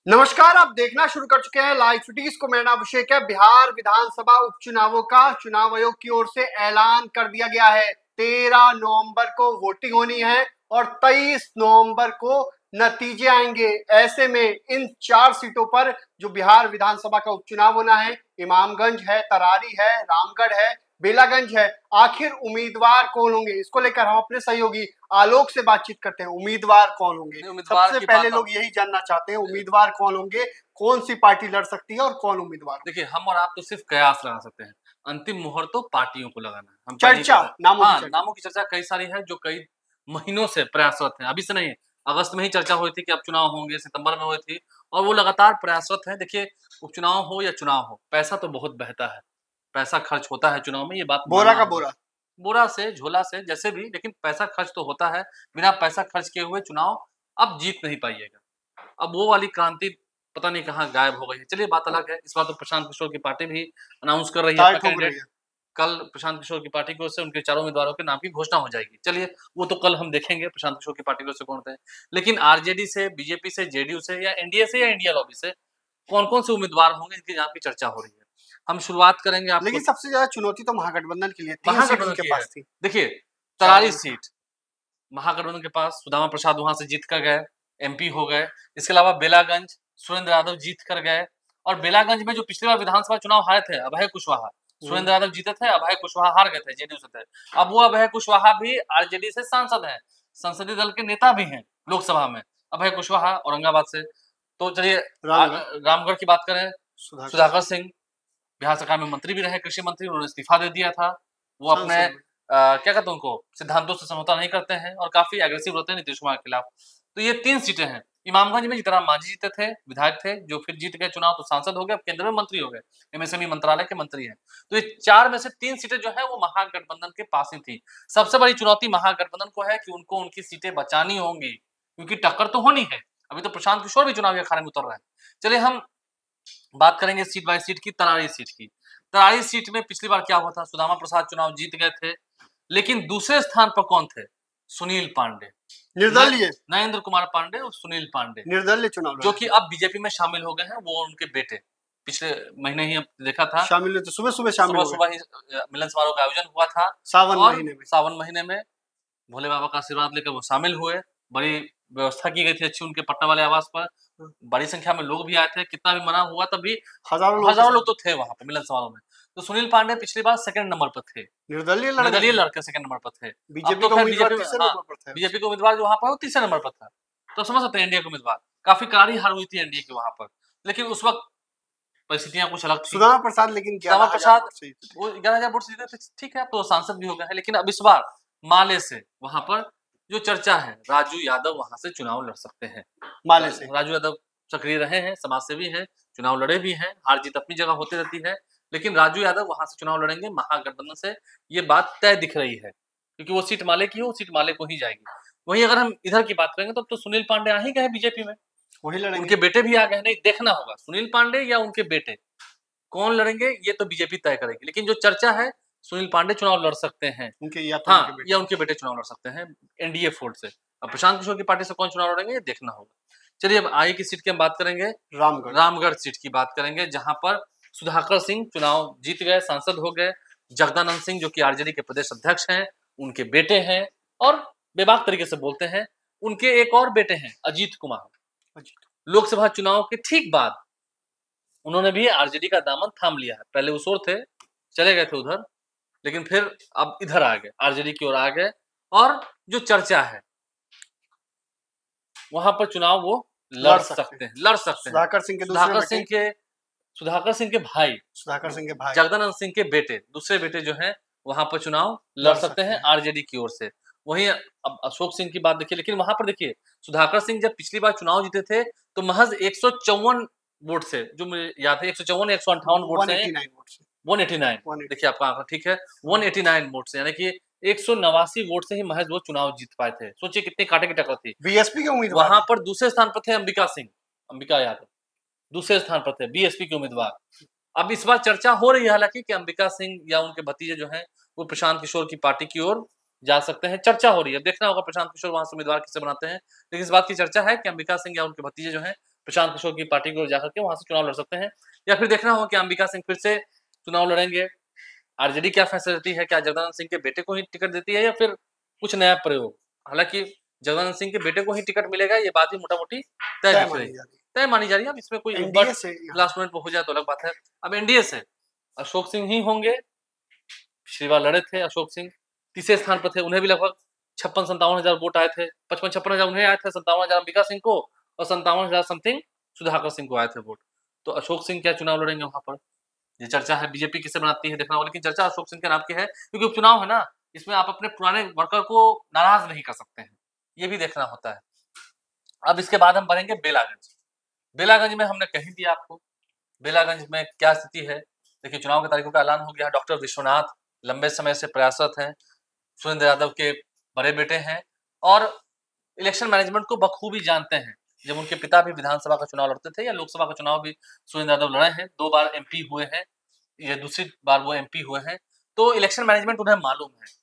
नमस्कार, आप देखना शुरू कर चुके हैं लाइव सिटीज को। मेरा नाम अभिषेक है। बिहार विधानसभा उपचुनावों का चुनाव आयोग की ओर से ऐलान कर दिया गया है। 13 नवंबर को वोटिंग होनी है और 23 नवंबर को नतीजे आएंगे। ऐसे में इन 4 सीटों पर जो बिहार विधानसभा का उपचुनाव होना है, इमामगंज है, तरारी है, रामगढ़ है, बेलागंज है, आखिर उम्मीदवार कौन होंगे, इसको लेकर हम अपने सहयोगी आलोक से बातचीत करते हैं। उम्मीदवार कौन होंगे, सबसे पहले लोग यही जानना चाहते हैं, उम्मीदवार कौन होंगे, कौन सी पार्टी लड़ सकती है और कौन उम्मीदवार। देखिए, हम और आप तो सिर्फ कयास लगा सकते हैं, अंतिम मुहूर्त तो पार्टियों को लगाना है। हम चर्चा नामों की चर्चा कई सारी है जो कई महीनों से प्रयासरत है। अभी से नहीं, अगस्त में ही चर्चा हुई थी कि अब चुनाव होंगे, सितंबर में हुई थी और वो लगातार प्रयासरत है। देखिए, उपचुनाव हो या चुनाव हो, पैसा तो बहुत बहता है, पैसा खर्च होता है चुनाव में, ये बात बोरा का बोरा से झोला से जैसे भी, लेकिन पैसा खर्च तो होता है। बिना पैसा खर्च किए हुए चुनाव अब जीत नहीं पाइएगा। अब वो वाली क्रांति पता नहीं कहाँ गायब हो गई है। चलिए, बात अलग है। इस बार तो प्रशांत किशोर की पार्टी भी अनाउंस कर रही है। कल प्रशांत किशोर की पार्टी की ओर से उनके 4 उम्मीदवारों के नाम की घोषणा हो जाएगी। चलिए, वो तो कल हम देखेंगे प्रशांत किशोर की पार्टी की ओर से कौन थे। लेकिन आरजेडी से, बीजेपी से, जेडीयू से या एनडीए से या इंडिया लॉबी से कौन-कौन से उम्मीदवार होंगे, इनकी यहाँ की चर्चा हो रही है। हम शुरुआत करेंगे आपको। लेकिन सबसे ज्यादा चुनौती तो महागठबंधन के लिए, 3 सीट उनके पास थी। देखिए, तरारी सीट महागठबंधन के पास, सुदामा प्रसाद वहां से जीत कर गए, एमपी हो गए। इसके अलावा बेलागंज सुरेंद्र यादव जीत कर गए और बेलागंज में जो पिछली बार विधानसभा चुनाव हारे थे अभय कुशवाहा, सुरेंद्र यादव जीते थे, अभय कुशवाहा हार गए थे, जेडीयू से थे। अब वो अभय कुशवाहा भी आरजेडी से सांसद हैं, संसदीय दल के नेता भी हैं लोकसभा में, अभय कुशवाहा औरंगाबाद से। तो चलिए, रामगढ़ की बात करें, सुधाकर सिंह बिहार सरकार में मंत्री भी रहे, कृषि मंत्री, उन्होंने इस्तीफा दे दिया था। वो अपने क्या कहते हैं, उनको सिद्धांतों से समझौता नहीं करते हैं और काफी एग्रेसिव रहते हैं नीतीश कुमार के खिलाफ। तो ये 3 सीटें हैं। इमामगंज में जीतराम मांझी जीते थे, विधायक थे, जो फिर जीत गए चुनाव तो सांसद हो गए, अब केंद्र में मंत्री हो गए, एमएसएमई मंत्रालय के मंत्री हैं। तो ये 4 में से 3 सीटें जो है वो महागठबंधन के पास ही थी। सबसे बड़ी चुनौती महागठबंधन को है कि उनको उनकी सीटें बचानी होंगी, क्योंकि टक्कर तो होनी है। अभी तो प्रशांत किशोर भी चुनावी अखाड़े में उतर रहे हैं। चलिए, हम बात करेंगे सीट बाय सीट की, तरारी सीट की। तरारी सीट में पिछली बार क्या हुआ था, सुदामा प्रसाद चुनाव जीत गए थे, लेकिन दूसरे स्थान पर कौन थे? सुनील पांडे, निर्दलीय नरेंद्र कुमार पांडे और सुनील पांडे, निर्दलीय चुनाव, जो कि अब बीजेपी में शामिल हो गए हैं। वो उनके बेटे पिछले महीने ही देखा था शामिल, तो सुबह ही मिलन समारोह का आयोजन हुआ था सावन महीने में भोले बाबा का आशीर्वाद लेकर वो शामिल हुए। बड़ी व्यवस्था की गई थी अच्छी उनके पटना वाले आवास पर, बड़ी संख्या में लोग भी आए थे। कितना भी मना हुआ तब भी हजारों लोग तो थे वहां पर मिलन समारोह में। तो सुनील पांडे पिछली बार 2nd नंबर पर थे, निर्दलीय लड़के 2nd नंबर पर थे। बीजेपी के उम्मीदवार जो वहां पर 3रे नंबर पर था। तो समझ सकते हैं एनडीए के उम्मीदवार, काफी करारी हार हुई थी एनडीए के वहां पर। लेकिन उस वक्त परिस्थितियां कुछ अलग थी। सुदामा प्रसाद लेकिन 11,000 वोट से जीते थे, ठीक है, अब तो सांसद भी हो गए हैं। लेकिन अब इस बार माले से वहां पर जो चर्चा है, राजू यादव वहां से चुनाव लड़ सकते हैं। माले से राजू यादव सक्रिय रहे हैं, समाजसेवी हैं, चुनाव लड़े भी हैं, हार जीत अपनी जगह होती रहती है, लेकिन राजू यादव वहां से चुनाव लड़ेंगे महागठबंधन से, ये बात तय दिख रही है, क्योंकि वो सीट माले की हो, सीट माले को ही जाएगी। वहीं अगर हम इधर की बात करेंगे तो सुनील पांडे आ ही गए बीजेपी में, वही लड़ेंगे। उनके बेटे भी आ गए। नहीं, देखना होगा सुनील पांडे या उनके बेटे कौन लड़ेंगे, ये तो बीजेपी तय करेगी। लेकिन जो चर्चा है, सुनील पांडे चुनाव लड़ सकते हैं, या उनके बेटे चुनाव लड़ सकते हैं एनडीए फोर्ट से। अब प्रशांत किशोर की पार्टी से कौन चुनाव लड़ेंगे, ये देखना होगा। चलिए, अब आगे की सीट की हम बात करेंगे, रामगढ़ सीट की बात करेंगे, जहां पर सुधाकर सिंह चुनाव जीत गए, सांसद हो गए। जगदानंद सिंह जो कि आरजेडी के प्रदेश अध्यक्ष हैं, उनके बेटे हैं और बेबाक तरीके से बोलते हैं। उनके एक और बेटे हैं, अजीत कुमार। लोकसभा चुनाव के ठीक बाद उन्होंने भी आरजेडी का दामन थाम लिया है। पहले उस ओर थे, चले गए थे उधर, लेकिन फिर अब इधर आ गए, आरजेडी की ओर आ गए। और जो चर्चा है, वहां पर चुनाव वो लड़ सकते हैं। सुधाकर सिंह के भाई जगदानंद सिंह के बेटे, दूसरे बेटे जो हैं, वहां पर चुनाव लड़ सकते हैं आरजेडी की ओर से। वहीं अब अशोक सिंह की बात देखिए, लेकिन वहां पर देखिए, सुधाकर सिंह जब पिछली बार चुनाव जीते थे तो महज 154 वोट से, जो मुझे याद है 154 158 वोट से, 189 देखिए आपका आंकड़ा ठीक है, 189 वोट से, यानी कि 189 वोट से ही महज वो चुनाव जीत पाए थे। सोचिए कितनी कांटे की टक्कर थी। बीएसपी के उम्मीदवार वहां पर दूसरे स्थान पर थे अंबिका यादव, दूसरे स्थान पर थे बीएसपी के उम्मीदवार। अब इस बार चर्चा हो रही है हालांकि कि अंबिका सिंह या उनके भतीजे जो हैं वो प्रशांत किशोर की पार्टी की ओर जा सकते हैं, चर्चा हो रही है। देखना होगा प्रशांत किशोर वहां से उम्मीदवार किसे बनाते हैं, लेकिन इस बात की चर्चा है कि अंबिका सिंह या उनके भतीजे जो हैं प्रशांत किशोर की पार्टी की ओर जाकर के वहां से चुनाव लड़ सकते हैं, या फिर देखना होगा कि अंबिका सिंह फिर से चुनाव लड़ेंगे। आरजेडी क्या फैसला लेती है, क्या जगदानंद सिंह के बेटे को ही टिकट देती है या फिर कुछ नया प्रयोग। हालांकि जगदानंद सिंह के बेटे को ही टिकट मिलेगा, ये बात ही मोटा मोटी तय मानी जा रही है। अब इसमें कोई लास्ट मिनट पर हो जाए तो अलग बात है। अब एनडीए से अशोक सिंह ही होंगे, पिछली बार लड़े थे अशोक सिंह, तीसरे स्थान पर थे, उन्हें भी लगभग 56-57 हजार वोट आए थे, 55-56 हजार उन्हें आए थे, 57 हजार अंबिका सिंह को और 57 हजार समथिंग सुधाकर सिंह को आए थे वोट। तो अशोक सिंह क्या चुनाव लड़ेंगे वहां पर, ये चर्चा है। बीजेपी किसे बनाती है देखना होगा, लेकिन चर्चा अशोक सिंह के नाम की है, क्योंकि उपचुनाव है ना, इसमें आप अपने पुराने वर्कर को नाराज नहीं कर सकते हैं, ये भी देखना होता है। अब इसके बाद हम बढ़ेंगे बेलागंज। बेलागंज में हमने कही दिया आपको, बेलागंज में क्या स्थिति है। देखिए चुनाव की तारीखों का ऐलान हो गया। डॉक्टर विश्वनाथ लंबे समय से प्रयासरत हैं, सुरेंद्र यादव के बड़े बेटे हैं और इलेक्शन मैनेजमेंट को बखूबी जानते हैं। जब उनके पिता भी विधानसभा का चुनाव लड़ते थे या लोकसभा का चुनाव भी सुरेंद्र यादव लड़े हैं, 2 बार एमपी हुए हैं, ये दूसरी बार वो एमपी हुए हैं, तो इलेक्शन मैनेजमेंट उन्हें मालूम है।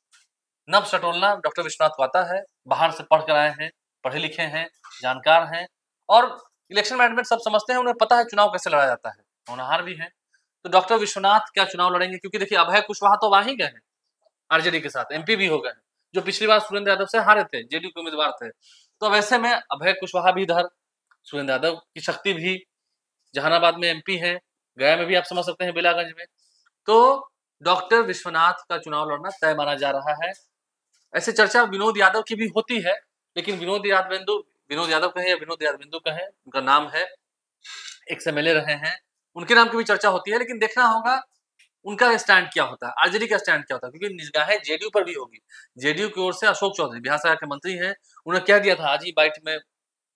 नब सटोलना डॉक्टर विश्वनाथ को आता है, बाहर से पढ़ कर आए हैं, पढ़े लिखे हैं, जानकार हैं और इलेक्शन मैनेजमेंट सब समझते हैं, उन्हें पता है चुनाव कैसे लड़ा जाता है, होनहार भी है। तो डॉक्टर विश्वनाथ क्या चुनाव लड़ेंगे, क्योंकि देखिए अभय कुशवाहा तो वहां ही गए हैं आरजेडी के साथ, एमपी भी हो गए, जो पिछली बार सुरेंद्र यादव से हारे थे, जेडीयू के उम्मीदवार थे। तो वैसे में अभय कुशवाहा भी इधर, सुरेंद्र यादव की शक्ति भी जहानाबाद में एमपी है, गया में भी आप समझ सकते हैं, बेलागंज में। तो डॉक्टर विश्वनाथ का चुनाव लड़ना तय माना जा रहा है। ऐसे चर्चा विनोद यादव की भी होती है, लेकिन विनोद यादव कहें या विनोद यादवेंदु कहें, उनका नाम है, एक्स एमएलए रहे हैं, उनके नाम की भी चर्चा होती है, लेकिन देखना होगा उनका स्टैंड क्या होता है, आरजेडी का स्टैंड क्या होता है, क्योंकि निगाहें जेडीयू पर भी होगी। जेडीयू की ओर से अशोक चौधरी बिहार सरकार के मंत्री हैं, उन्होंने क्या दिया था, आज ही बाइट में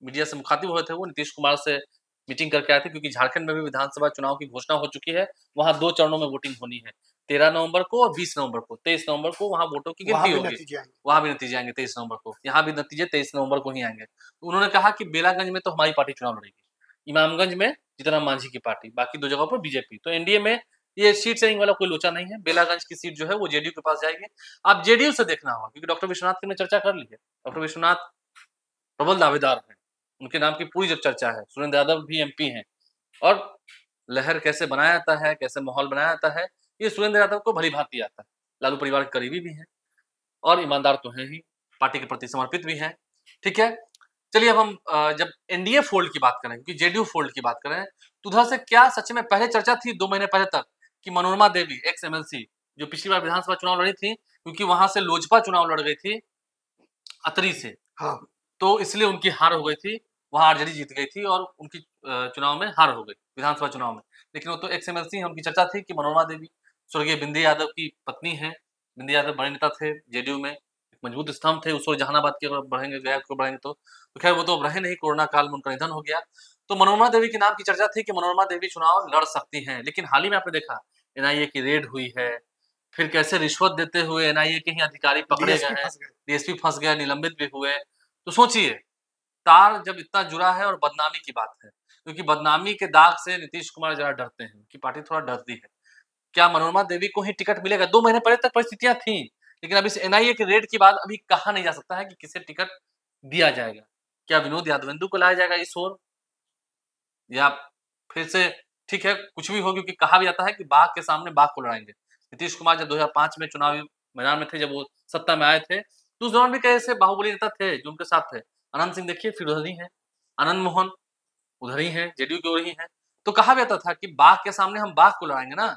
मीडिया से मुखातिब हुए थे, वो नीतीश कुमार से मीटिंग करके आए थे, क्योंकि झारखंड में भी विधानसभा चुनाव की घोषणा हो चुकी है, वहां 2 चरणों में वोटिंग होनी है, 13 नवंबर को और 20 नवंबर को। 23 नवंबर को वहां वोटों की गिनती होगी, वहां भी नतीजे आएंगे 23 नवंबर को, यहाँ भी नतीजे 23 नवंबर को ही आएंगे। तो उन्होंने कहा कि बेलागंज में तो हमारी पार्टी चुनाव लड़ेगी, इमामगंज में जीतन मांझी की पार्टी, बाकी 2 जगहों पर बीजेपी। तो एनडीए में ये सीट शेयरिंग वाला कोई लोचा नहीं है, बेलागंज की सीट जो है वो जेडीयू के पास जाएगी। आप जेडीयू से देखना होगा, क्योंकि डॉक्टर विश्वनाथ की हमने चर्चा कर ली है, डॉक्टर विश्वनाथ प्रबल दावेदार हैं, उनके नाम की पूरी जब चर्चा है, सुरेंद्र यादव भी एमपी हैं और लहर कैसे बनाया जाता है, कैसे माहौल बनाया जाता है, ये सुरेंद्र यादव को भली भांति आता है। लालू परिवार के करीबी भी हैं और ईमानदार तो हैं ही, पार्टी के प्रति समर्पित भी हैं। ठीक है, चलिए अब हम जब एनडीए फोल्ड की बात करें, क्योंकि जेडीयू फोल्ड की बात करें, तो उधर से क्या सच में पहले चर्चा थी 2 महीने पहले तक कि मनोरमा देवी एक्स एमएलसी जो पिछली बार विधानसभा चुनाव लड़ी थी, क्योंकि वहां से लोजपा चुनाव लड़ गई थी अतरी से, हाँ, तो इसलिए उनकी हार हो गई थी, वहां आरजेडी जीत गई थी और उनकी चुनाव में हार हो गई विधानसभा चुनाव में। लेकिन वो तो एक्स एमएलसी, उनकी चर्चा थी कि मनोरमा देवी स्वर्गीय बिंदी यादव की पत्नी है, बिंदी यादव बड़े नेता थे जेडीयू में, मजबूत स्तंभ थे, उस जहानाबाद की अगर बढ़ेंगे, गया को बढ़ेंगे तो खैर वो तो अब रहे नहीं, कोरोना काल में उनका निधन हो गया। तो मनोरमा देवी के नाम की चर्चा थी कि मनोरमा देवी चुनाव लड़ सकती हैं, लेकिन हाल ही में आपने देखा एनआईए की रेड हुई है, फिर कैसे रिश्वत देते हुए एनआईए के ही अधिकारी पकड़े गए हैं, डीएसपी फंस गया, निलंबित भी हुए। तो सोचिए, तार जब इतना जुड़ा है और बदनामी की बात है, क्योंकि बदनामी के दाग से नीतीश कुमार जरा डरते हैं, उनकी पार्टी थोड़ा डरती है। क्या मनोरमा देवी को ही टिकट मिलेगा? 2 महीने पहले तक परिस्थितियां थी, लेकिन अब इस एनआईए के रेड के बाद अभी कहा नहीं जा सकता है कि किसे टिकट दिया जाएगा। क्या विनोद यादवेंदु को लाया जाएगा इस ओर, या फिर से ठीक है कुछ भी हो, क्योंकि कहा भी जाता है कि बाघ के सामने बाघ को लड़ाएंगे। नीतीश कुमार जब 2005 में चुनावी मैदान में थे, जब वो सत्ता में आए थे, तो उस दौरान भी कई ऐसे बाहुबली नेता थे जो उनके साथ थे। अनंत सिंह देखिए फिर उधर ही है, आनंद मोहन उधर ही है, जेडीयू की ओर ही है। तो कहा जाता था कि बाघ के सामने हम बाघ को लड़ाएंगे ना,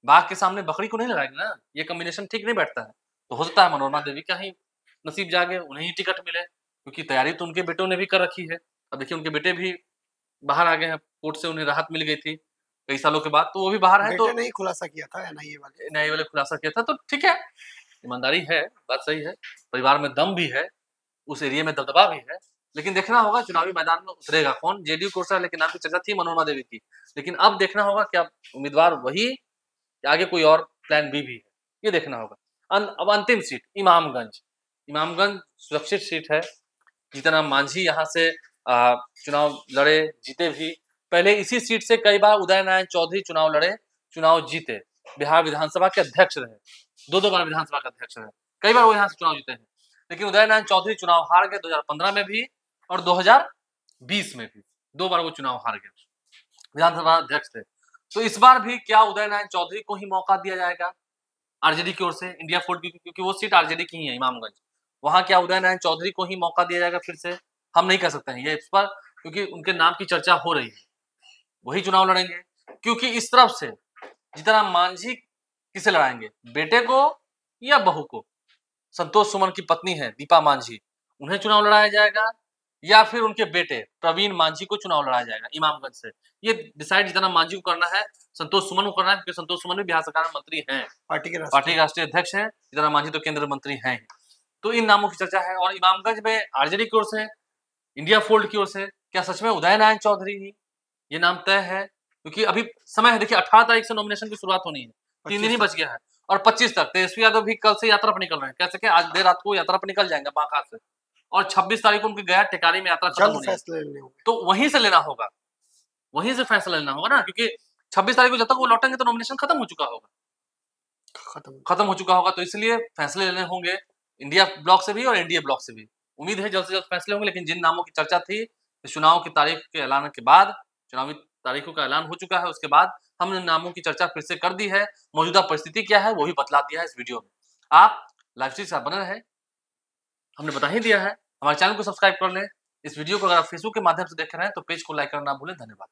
बाघ के सामने बकरी को नहीं लड़ाएंगे ना, ये कॉम्बिनेशन ठीक नहीं बैठता है। तो हो सकता है मनोरमा देवी का ही नसीब जागे, उन्हें ही टिकट मिले, क्योंकि तैयारी तो उनके बेटों ने भी कर रखी है। अब देखिए उनके बेटे भी बाहर आ गए हैं, कोर्ट से उन्हें राहत मिल गई थी कई सालों के बाद, तो वो भी बाहर है। तो नहीं खुलासा किया था एनआईए वाले खुलासा किया था, तो ठीक है, ईमानदारी है, बात सही है, परिवार में दम भी है, उस एरिया में दबदबा भी है। लेकिन देखना होगा चुनावी मैदान में उतरेगा कौन। जेडीयू को से लेकिन नाम की चर्चा थी मनोरमा देवी की, लेकिन अब देखना होगा क्या उम्मीदवार वही, आगे कोई और प्लान बी भी है, ये देखना होगा। अब अंतिम सीट इमामगंज, इमामगंज सुरक्षित सीट है, जीतन राम मांझी यहाँ से चुनाव लड़े, जीते भी। पहले इसी सीट से कई बार उदय नारायण चौधरी चुनाव लड़े, चुनाव जीते, बिहार विधानसभा के अध्यक्ष रहे, 2 बार विधानसभा के अध्यक्ष रहे, कई बार वो यहाँ से चुनाव जीते हैं। लेकिन उदय नारायण चौधरी चुनाव हार गए 2015 में भी और 2020 में भी, 2 बार वो चुनाव हार गए, विधानसभा अध्यक्ष थे। तो इस बार भी क्या उदय नारायण चौधरी को ही मौका दिया जाएगा आरजेडी की ओर से, इंडिया फूड की, क्योंकि वो सीट आरजेडी की ही है इमामगंज, वहां क्या उदय नारायण चौधरी को ही मौका दिया जाएगा फिर से? हम नहीं कह सकते हैं ये इस पर, क्योंकि उनके नाम की चर्चा हो रही है, वही चुनाव लड़ेंगे। क्योंकि इस तरफ से जीतनराम मांझी किसे लड़ाएंगे, बेटे को या बहू को? संतोष सुमन की पत्नी है दीपा मांझी, उन्हें चुनाव लड़ाया जाएगा, या फिर उनके बेटे प्रवीण मांझी को चुनाव लड़ाया जाएगा इमामगंज से? ये डिसाइड जीतनराम मांझी को करना है, संतोष सुमन को करना है, क्योंकि संतोष सुमन भी बिहार सरकार में मंत्री हैं, पार्टी के राष्ट्रीय अध्यक्ष हैं, जीतनराम मांझी तो केंद्रीय मंत्री हैं। तो इन नामों की चर्चा है। और इमामगंज में आरजेडी की ओर से, इंडिया फोल्ड की ओर से क्या सच में उदय नारायण चौधरी ही ये नाम तय है? क्योंकि अभी समय है, देखिए 18 तारीख से नॉमिनेशन की शुरुआत होनी है, 3 दिन ही बच गया है, और 25 तक तेजस्वी यादव भी कल से यात्रा पर निकल रहे हैं, कैसे आज देर रात को यात्रा पर निकल जाएंगे बांका से, और 26 तारीख को उनके गया टिकारी में यात्रा खत्म होनी है, तो वहीं से लेना होगा, वहीं से फैसला लेना होगा ना, क्योंकि 26 तारीख को जब तक वो लौटेंगे तो नॉमिनेशन खत्म हो चुका होगा, खत्म हो चुका होगा। तो इसलिए फैसले लेने होंगे इंडिया ब्लॉक से भी और एनडीए ब्लॉक से भी। उम्मीद है जल्द से जल्द फैसले होंगे। लेकिन जिन नामों की चर्चा थी, चुनाव की तारीख के ऐलान के बाद, चुनावी तारीखों का ऐलान हो चुका है, उसके बाद हमने नामों की चर्चा फिर से कर दी है। मौजूदा परिस्थिति क्या है वो भी बतला दिया है इस वीडियो में। आप लाइव स्ट्रीम से बने रहे, हमने बता ही दिया है। हमारे चैनल को सब्सक्राइब कर लें। इस वीडियो को अगर आप फेसबुक के माध्यम से देख रहे हैं तो पेज को लाइक करना ना भूलें। धन्यवाद।